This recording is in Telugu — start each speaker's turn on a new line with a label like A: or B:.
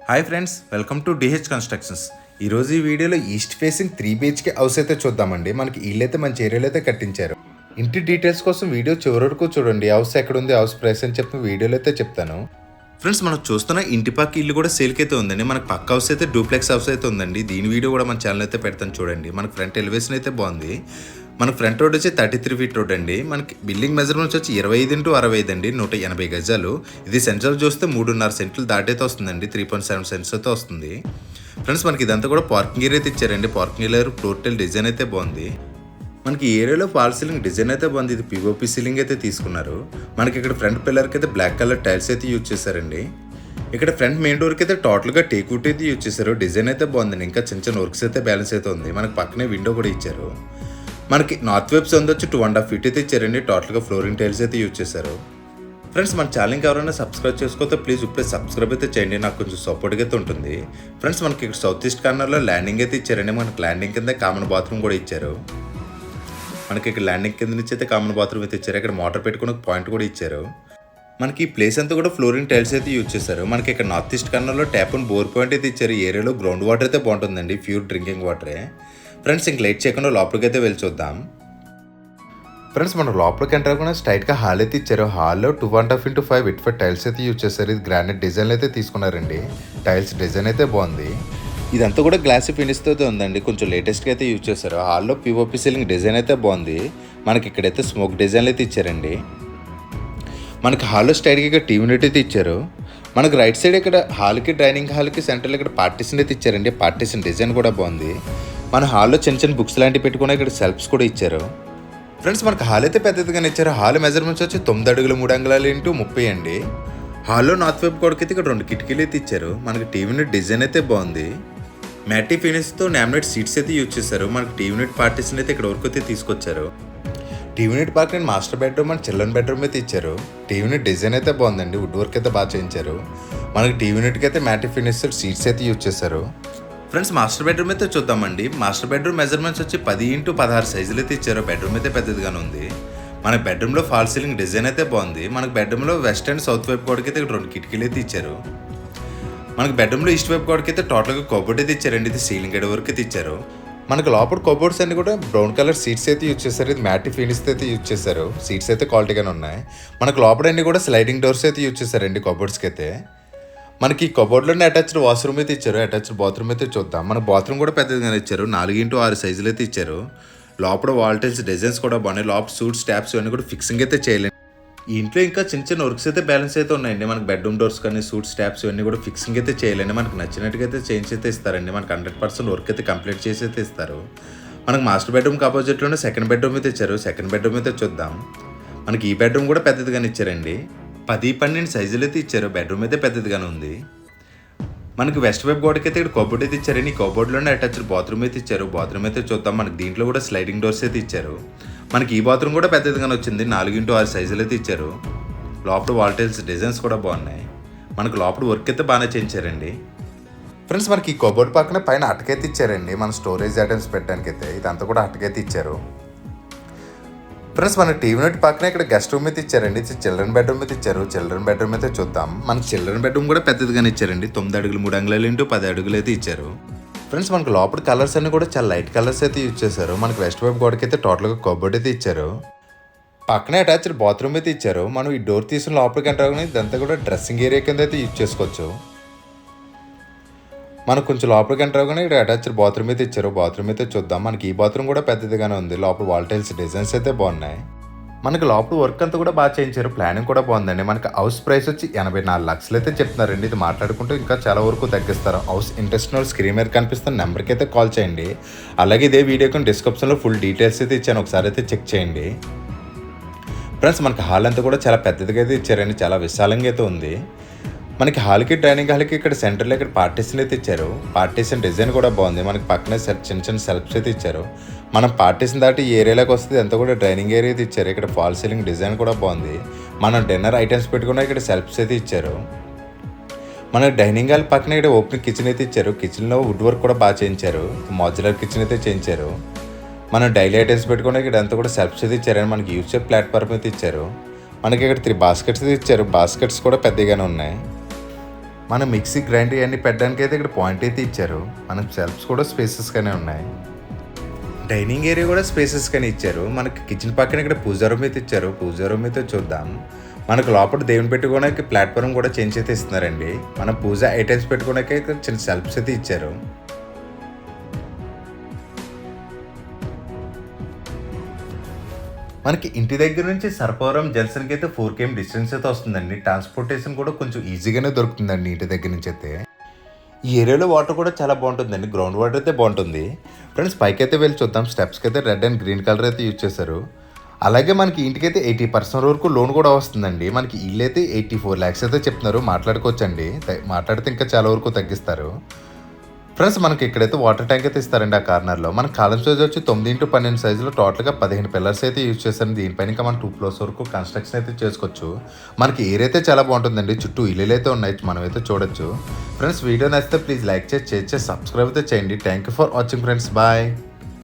A: Hi friends, welcome to DH constructions. ఈరోజు ఈ వీడియోలో ఈస్ట్ ఫేసింగ్ 3 BHK హౌస్ అయితే చూద్దామండి. మనకి ఇల్లైతే మంచి ఏరియాలో అయితే కట్టించారు. ఇంటి డీటెయిల్స్ కోసం వీడియో చివరి వరకు చూడండి. హౌస్ ఎక్కడుంది, హౌస్ ప్రైస్ అని చెప్పి వీడియోలో అయితే చెప్తాను. ఫ్రెండ్స్, మనం చూస్తున్న ఇంటి పక్క ఇల్లు కూడా సేల్కి అయితే ఉందండి. మనకు పక్క హౌస్ అయితే డూప్లెక్స్ హౌస్ అయితే ఉందండి. దీని వీడియో కూడా మన ఛానల్ అయితే పెడతాను చూడండి. మనకు ఫ్రంట్ ఎలివేషన్ అయితే బాగుంది. మనకు ఫ్రంట్ రోడ్ వచ్చి 33 feet రోడ్ అండి. మనకి బిల్డింగ్ మెజర్మెంట్స్ వచ్చి 25x65 అండి, 180 గజాలు. ఇది సెంటర్ చూస్తే 3.5 సెంట్లు దాటైతే వస్తుందండి. 3.7 సెంట్స్ అయితే వస్తుంది. ఫ్రెండ్స్, మనకి ఇదంతా కూడా పార్కింగ్ ఏరియా అయితే ఇచ్చారండి. Parking area floor tile design అయితే బాగుంది. మనకి ఈ ఏరియాలో ఫాల్ సీలింగ్ డిజైన్ అయితే బాగుంది. ఇది పిఓపి సీలింగ్ అయితే తీసుకున్నారు. మనకి ఇక్కడ ఫ్రంట్ పిల్లర్కి అయితే బ్లాక్ కలర్ టైల్స్ అయితే యూజ్ చేశారండి. ఇక్కడ ఫ్రంట్ మెయిన్ డోర్కి అయితే టోటల్గా టేక్వుడ్ అయితే యూజ్ చేశారు. డిజైన్ అయితే బాగుందండి. ఇంకా చిన్న చిన్న వర్క్స్ అయితే బ్యాలెన్స్ అయితే ఉంది. మనకి పక్కనే విండో కూడా ఇచ్చారు. మనకి నార్త్ వెబ్స్ వచ్చి 2.5 feet అయితే ఇచ్చారండి. టోటల్గా ఫ్లోరింగ్ టైల్స్ అయితే యూజ్ చేశారు. ఫ్రెండ్స్, మన ఛానల్కి ఎవరైనా సబ్స్క్రైబ్ చేసుకోతే ప్లీజ్ ఇప్పుడే సబ్స్క్రైబ్ అయితే చేయండి. నాకు కొంచెం సపోర్ట్గా అయితే ఉంటుంది. ఫ్రెండ్స్, మనకి ఇక్కడ సౌత్ ఈస్ట్ కార్నర్లో ల్యాండింగ్ అయితే ఇచ్చారండి. మనకి ల్యాండింగ్ కింద కామన్ బాత్రూమ్ కూడా ఇచ్చారు. మనకి ఇక్కడ ల్యాండింగ్ కింద నుంచి అయితే కామన్ బాత్రూమ్ అయితే ఇచ్చారు. ఇక్కడ మోటార్ పెట్టుకునే పాయింట్ కూడా ఇచ్చారు. మనకి ఈ ప్లేస్ అంతా కూడా ఫ్లోరింగ్ టైల్స్ అయితే యూజ్ చేశారు. మనకి ఇక్కడ నార్త్ ఈస్ట్ కార్నర్లో ట్యాప్ అండ్ బోర్ పాయింట్ అయితే ఇచ్చారు. ఈ ఏరియాలో గ్రౌండ్ వాటర్ అయితే బాగుంటుందండి, ప్యూర్ డ్రింకింగ్ వాటరే. ఫ్రెండ్స్, ఇంక లేట్ చేయకుండా లోపలికి అయితే వెళ్ళి చూద్దాం. ఫ్రెండ్స్, మనం లోపలికి ఎంటర్ అవ్వకుండా స్ట్రైట్గా హాల్ అయితే ఇచ్చారు. హాల్లో 2.5x5 విట్ఫర్ టైల్స్ అయితే యూజ్ చేశారు. ఇది గ్రానైట్ డిజైన్ అయితే తీసుకున్నారండి. టైల్స్ డిజైన్ అయితే బాగుంది. ఇదంతా కూడా గ్లాసీ ఫినిష్తో ఉందండి. కొంచెం లేటెస్ట్గా అయితే యూజ్ చేశారు. హాల్లో పిఓపి సీలింగ్ డిజైన్ అయితే బాగుంది. మనకి ఇక్కడైతే స్మోక్ డిజైన్లు అయితే ఇచ్చారండి. మనకి హాల్లో స్ట్రైట్గా ఇక్కడ టీవీ యూనిట్ అయితే ఇచ్చారు. మనకు రైట్ సైడ్ ఇక్కడ హాల్కి డైనింగ్ హాల్కి సెంటర్లో ఇక్కడ పార్టీషన్ అయితే ఇచ్చారండి. పార్టీషన్ డిజైన్ కూడా బాగుంది. మన హాల్లో చిన్న చిన్న బుక్స్ లాంటివి పెట్టుకుని ఇక్కడ సెల్ఫ్స్ కూడా ఇచ్చారు. ఫ్రెండ్స్, మనకి హాల్ అయితే పెద్దదిగానే ఇచ్చారు. హాల్ మెజర్మెంట్స్ వచ్చి 9 అడుగులు 3 అంగుళాలు ఇంటూ 30 అండి. హాల్లో నార్త్ వైపు కొడుకైతే ఇక్కడ 2 కిటికీలు అయితే ఇచ్చారు. మనకి టీవీ యూనిట్ డిజైన్ అయితే బాగుంది. మ్యాటీ ఫినిష్తో నామినేట్ సీట్స్ అయితే యూజ్ చేశారు. మనకి టీవీ యూనిట్ పార్టీషన్ అయితే ఇక్కడ వరకు అయితే తీసుకొచ్చారు. టీవీ యూనిట్ పక్కన master bedroom and children bedroom అయితే ఇచ్చారు. టీవీ యూనిట్ డిజైన్ అయితే బాగుందండి. వుడ్ వర్క్ అయితే బాగా చేయించారు. మనకి టీవీ యూనిట్కి అయితే మ్యాటీ ఫినిష్ సీట్స్ అయితే యూజ్ చేశారు. ఫ్రెండ్స్, మాస్టర్ బెడ్రూమ్ అయితే చూద్దామండి. మాస్టర్ బెడ్రూమ్ మెజర్మెంట్స్ వచ్చి 10x16 సైజులు అయితే ఇచ్చారు. బెడ్రూమ్ అయితే పెద్దదిగానే ఉంది. మనకి బెడ్రూమ్లో ఫాల్ సీలింగ్ డిజైన్ అయితే బాగుంది. మనకి బెడ్రూమ్లో వెస్ట్ అండ్ సౌత్ వైపు గోడకి అయితే 2 కిటికీలు అయితే ఇచ్చారు. మనకి బెడ్రూమ్లో ఈస్ట్ వైపు గోడకి అయితే టోటల్గా కబోర్డ్ అయితే ఇచ్చారండి. ఇది సీలింగ్ గడి వరకు అయితే ఇచ్చారు. మనకి లోపల కబోర్డ్స్ అన్ని కూడా బ్రౌన్ కలర్ సీట్స్ అయితే యూజ్ చేశారు. ఇది మ్యాటీ ఫినిష్ అయితే యూజ్ చేశారు. సీట్స్ అయితే క్వాలిటీగానే ఉన్నాయి. మనకి లోపల అన్ని కూడా స్లైడింగ్ డోర్స్ అయితే యూజ్ చేశారండి కబోర్డ్స్కి అయితే. మనకి ఈ కబోర్డ్లోనే అటాచ్డ్ వాష్రూమ్ అయితే ఇచ్చారు. అటాచ్డ్ బాత్రూమ్ అయితే చూద్దాం. మన బాత్రూమ్ కూడా పెద్దదిగానే ఇచ్చారు. 4x6 సైజులు అయితే ఇచ్చారు. లోపల వాల్ టైల్స్ డిజైన్స్ కూడా బాగున్నాయి. లోపల సూట్ స్టాప్స్ అన్నీ కూడా ఫిక్సింగ్ అయితే చేయలేదు. ఈ ఇంట్లో ఇంకా చిన్న చిన్న వర్క్స్ అయితే బ్యాలెన్స్ అయితే ఉన్నాయండి. మనకి బెడ్రూమ్ డోర్స్ కానీ సూట్ స్టాప్స్ ఇవన్నీ కూడా ఫిక్సింగ్ అయితే చేయలేండి. మనకి నచ్చినట్టుగా అయితే చేంజ్ అయితే ఇస్తారండి. మనకి 100% వర్క్ అయితే కంప్లీట్ చేసి అయితే ఇస్తారు. మనకి మాస్టర్ బెడ్రూమ్కి ఆపోజిట్లోనే సెకండ్ బెడ్రూమ్ అయితే ఇచ్చారు. సెకండ్ బెడ్రూమ్ అయితే చూద్దాం. మనకి ఈ బెడ్రూమ్ కూడా పెద్దదిగానే ఇచ్చారండి. 10x12 సైజులు అయితే ఇచ్చారు. బెడ్రూమ్ అయితే పెద్దదిగానే ఉంది. మనకి వెస్ట్ వైపు గోడకి అయితే ఇక్కడ కబోర్డ్ అయితే ఇచ్చారండి. ఈ కబోర్డ్లోనే అటాచ్డ్ బాత్రూమ్ అయితే ఇచ్చారు. బాత్రూమ్ అయితే చూద్దాం. మనకి దీంట్లో కూడా స్లైడింగ్ డోర్స్ అయితే ఇచ్చారు. మనకి ఈ బాత్రూమ్ కూడా పెద్దదిగానే వచ్చింది. 4x6 సైజులు అయితే ఇచ్చారు. లోపల వాల్ టైల్స్ డిజైన్స్ కూడా బాగున్నాయి. మనకు లోపల వర్క్ అయితే బాగానే చేయించారండి. ఫ్రెండ్స్, మనకి ఈ కబోర్డ్ పక్కన పైన అటకైతే ఇచ్చారండి. మన స్టోరేజ్ ఐటమ్స్ పెట్టడానికి అయితే ఇదంతా కూడా అటకైతే ఇచ్చారు. ఫ్రెండ్స్, మన టీవీ యూనిట్ పక్కన ఇక్కడ గెస్ట్ రూమ్ అయితే ఇచ్చారండి. చిల్డ్రన్ బెడ్రూమ్ అయితే ఇచ్చారు. చిల్డ్రన్ బెడ్రూమ్ అయితే చూద్దాం. మనకి చిల్డ్రన్ బెడ్రూమ్ కూడా పెద్దదిగానే ఇచ్చారండి. 9 అడుగులు 3 అంగుళాలు ఇంటూ 10 అడుగులు అయితే ఇచ్చారు. ఫ్రెండ్స్, మనకి లోపల కలర్స్ అన్ని కూడా చాలా లైట్ కలర్స్ అయితే యూజ్ చేశారు. మనకి వెస్ట్ వైపు గోడకి అయితే టోటల్గా కబోర్డ్ అయితే ఇచ్చారు. పక్కనే అటాచ్డ్ బాత్రూమ్ అయితే ఇచ్చారు. మనం ఈ డోర్ తీసిన లోపలికి ఎంటర్ అవ్వగానే ఇదంతా కూడా డ్రెస్సింగ్ ఏరియా కింద అయితే యూజ్ చేసుకోవచ్చు. మనకు కొంచెం లోపలికి ఎంటర్ అవ్వగానే ఇక్కడ అటాచ్డ్ బాత్రూమ్ అయితే ఇచ్చారు. బాత్రూమ్ అయితే చూద్దాం. మనకి ఈ బాత్రూమ్ కూడా పెద్దదిగానే ఉంది. లోపల వాల్ టైల్స్ డిజైన్స్ అయితే బాగున్నాయి. మనకి లోపల వర్క్ అంతా కూడా బాగా చేయించారు. ప్లానింగ్ కూడా బాగుందండి. మనకి హౌస్ ప్రైస్ వచ్చి 84 లక్షలు అయితే చెప్తున్నారండి. ఇది మాట్లాడుకుంటూ ఇంకా చాలా వరకు తగ్గిస్తారు. హౌస్ ఇంట్రెస్ట్ ఉన్న స్క్రీన్ మీద కనిపిస్తున్న నెంబర్కి అయితే కాల్ చేయండి. అలాగే ఇదే వీడియోకి డిస్క్రిప్షన్లో ఫుల్ డీటెయిల్స్ అయితే ఇచ్చాను. ఒకసారి అయితే చెక్ చేయండి. ఫ్రెండ్స్, మనకి హాల్ అంతా కూడా చాలా పెద్దదిగా అయితే ఇచ్చారండి. చాలా విశాలంగా అయితే ఉంది. మనకి హాల్కి డైనింగ్ హాల్కి ఇక్కడ సెంటర్లో ఇక్కడ పార్టీషన్ అయితే ఇచ్చారు. పార్టీషన్ డిజైన్ కూడా బాగుంది. మనకి పక్కనే చిన్న చిన్న సెల్ఫ్స్ అయితే ఇచ్చారు. మనం పార్టీషన్ దాటి ఈ ఏరియాలోకి వస్తుంది అంతా కూడా డైనింగ్ ఏరియా అయితే ఇచ్చారు. ఇక్కడ ఫాల్ సీలింగ్ డిజైన్ కూడా బాగుంది. మనం డిన్నర్ ఐటమ్స్ పెట్టుకున్నా ఇక్కడ సెల్ఫ్స్ అయితే ఇచ్చారు. మన డైనింగ్ హాల్ పక్కన ఇక్కడ ఓపెన్ కిచెన్ అయితే ఇచ్చారు. కిచెన్లో వుడ్ వర్క్ కూడా బాగా చేయించారు. మాడ్యులర్ కిచెన్ అయితే చేయించారు. మనం డైలీ ఐటమ్స్ పెట్టుకున్నా ఇక్కడ అంతా కూడా సెల్ఫ్స్ అయితే ఇచ్చారు. మనకి యూజ్ ప్లాట్ఫామ్ అయితే ఇచ్చారు. మనకి ఇక్కడ 3 బాస్కెట్స్ అయితే ఇచ్చారు. బాస్కెట్స్ కూడా పెద్దగానే ఉన్నాయి. మన మిక్సీ గ్రైండర్ అన్ని పెట్టడానికి అయితే ఇక్కడ పాయింట్ అయితే ఇచ్చారు. మన సెల్ఫ్స్ కూడా స్పేసెస్గానే ఉన్నాయి. డైనింగ్ ఏరియా కూడా స్పేసెస్గానే ఇచ్చారు. మనకి కిచెన్ పక్కన ఇక్కడ పూజా రూమ్ అయితే ఇచ్చారు. పూజా రూమ్ అయితే చూద్దాం. మనకు లోపల దేవుని పెట్టుకోవడానికి ప్లాట్ఫామ్ కూడా చేంజ్ అయితే ఇస్తున్నారండి. మనం పూజ ఐటమ్స్ పెట్టుకోవడానికి ఇక్కడ చిన్న సెల్ఫ్స్ అయితే ఇచ్చారు. మనకి ఇంటి దగ్గర నుంచి సర్పవరం జంక్షన్కి అయితే 4 km డిస్టెన్స్ అయితే వస్తుందండి. ట్రాన్స్పోర్టేషన్ కూడా కొంచెం ఈజీగానే దొరుకుతుందండి ఇంటి దగ్గర నుంచి అయితే. ఈ ఏరియాలో వాటర్ కూడా చాలా బాగుంటుందండి. గ్రౌండ్ వాటర్ అయితే బాగుంటుంది. ఫ్రెండ్స్ పైకి అయితే వెళ్ళి చూద్దాం. స్టెప్స్కి అయితే రెడ్ అండ్ గ్రీన్ కలర్ అయితే యూజ్ చేశారు. అలాగే మనకి ఇంటికైతే 80% వరకు లోన్ కూడా వస్తుందండి. మనకి ఇల్లు అయితే 84 lakhs అయితే చెప్తున్నారు. మాట్లాడుకోవచ్చండి. మాట్లాడితే ఇంకా చాలా వరకు తగ్గిస్తారు. ఫ్రెండ్స్ మనకి ఇక్కడైతే వాటర్ ట్యాంక్ అయితే ఇస్తారండి ఆ కార్నర్లో. మన కాలం సైజ్ వచ్చి 9x12 సైజులో టోటల్గా 15 పిల్లర్స్ అయితే యూజ్ చేస్తాను. దీనిపైన ఇంకా మనం 2 floors వరకు కన్స్ట్రక్షన్ అయితే చేసుకోవచ్చు. మనకి ఏరియా అయితే చాలా బాగుంటుందండి. చుట్టూ ఇల్లులు అయితే ఉన్నాయి, మనమైతే చూడొచ్చు. ఫ్రెండ్స్ వీడియో నచ్చితే ప్లీజ్ లైక్ చేసి సబ్స్క్రైబ్ అయితే చేయండి. Thank you for watching friends. Bye.